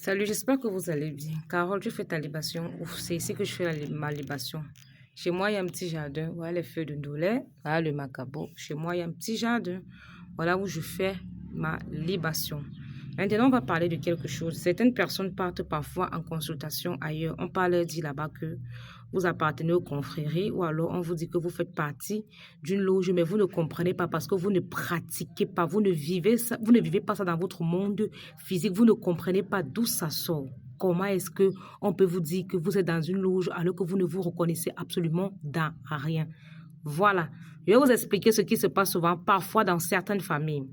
Salut, j'espère que vous allez bien. Carole, tu fais ta libation. C'est ici que je fais ma libation. Chez moi, il y a un petit jardin. Voilà les feuilles de ndolé. Voilà le macabo. Chez moi, il y a un petit jardin. Voilà où je fais ma libation. Maintenant, on va parler de quelque chose. Certaines personnes partent parfois en consultation ailleurs. On parle dit là-bas que vous appartenez aux confréries ou alors on vous dit que vous faites partie d'une loge, mais vous ne comprenez pas parce que vous ne pratiquez pas, vous ne vivez pas ça dans votre monde physique, vous ne comprenez pas d'où ça sort. Comment est-ce que on peut vous dire que vous êtes dans une loge alors que vous ne vous reconnaissez absolument dans rien? Voilà, je vais vous expliquer ce qui se passe souvent, parfois dans certaines familles.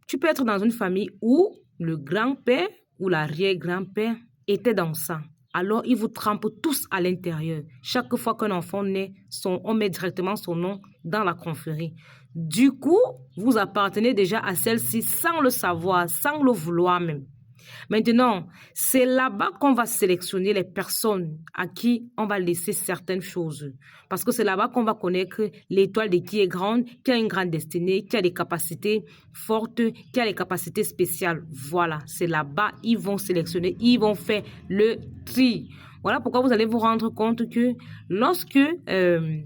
Tu peux être dans une famille où le grand-père ou l'arrière-grand-père était dans ça. Alors, ils vous trempent tous à l'intérieur. Chaque fois qu'un enfant naît, on met directement son nom dans la confrérie. Du coup, vous appartenez déjà à celle-ci sans le savoir, sans le vouloir même. Maintenant, c'est là-bas qu'on va sélectionner les personnes à qui on va laisser certaines choses. Parce que c'est là-bas qu'on va connaître l'étoile de qui est grande, qui a une grande destinée, qui a des capacités fortes, qui a des capacités spéciales. Voilà, c'est là-bas ils vont sélectionner, ils vont faire le tri. Voilà pourquoi vous allez vous rendre compte que lorsque le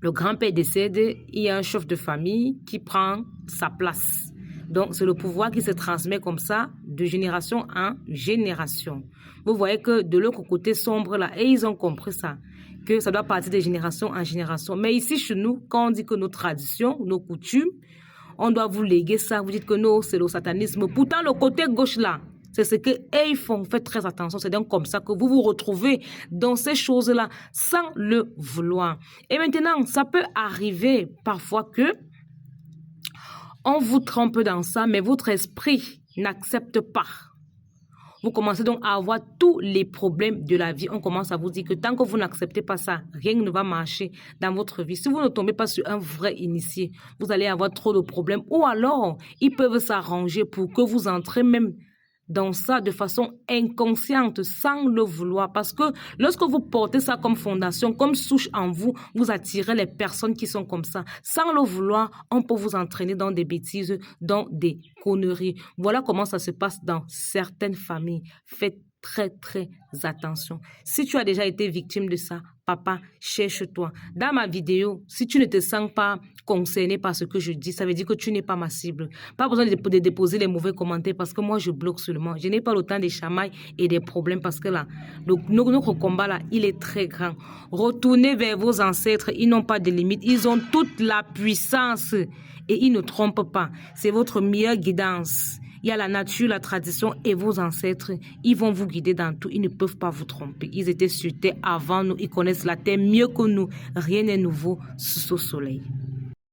grand-père décède, il y a un chef de famille qui prend sa place. Donc, c'est le pouvoir qui se transmet comme ça, de génération en génération. Vous voyez que de l'autre côté sombre là, et ils ont compris ça, que ça doit partir de génération en génération. Mais ici, chez nous, quand on dit que nos traditions, nos coutumes, on doit vous léguer ça, vous dites que non, c'est le satanisme. Pourtant, le côté gauche là, c'est ce qu'ils font. Faites très attention. C'est donc comme ça que vous vous retrouvez dans ces choses-là sans le vouloir. Et maintenant, ça peut arriver parfois que on vous trompe dans ça, mais votre esprit n'accepte pas. Vous commencez donc à avoir tous les problèmes de la vie. On commence à vous dire que tant que vous n'acceptez pas ça, rien ne va marcher dans votre vie. Si vous ne tombez pas sur un vrai initié, vous allez avoir trop de problèmes. Ou alors, ils peuvent s'arranger pour que vous entrez même dans ça de façon inconsciente, sans le vouloir. Parce que lorsque vous portez ça comme fondation, comme souche en vous, vous attirez les personnes qui sont comme ça. Sans le vouloir, on peut vous entraîner dans des bêtises, dans des conneries. Voilà comment ça se passe dans certaines familles. Faites très attention. Si tu as déjà été victime de ça, papa, cherche-toi. Dans ma vidéo, si tu ne te sens pas concerné par ce que je dis, ça veut dire que tu n'es pas ma cible. Pas besoin de déposer les mauvais commentaires parce que moi, je bloque seulement. Je n'ai pas le temps des chamailles et des problèmes parce que là, notre combat là, il est très grand. Retournez vers vos ancêtres. Ils n'ont pas de limites. Ils ont toute la puissance et ils ne trompent pas. C'est votre meilleure guidance. Il y a la nature, la tradition et vos ancêtres. Ils vont vous guider dans tout. Ils ne peuvent pas vous tromper. Ils étaient sur terre avant nous. Ils connaissent la terre mieux que nous. Rien n'est nouveau sous ce soleil.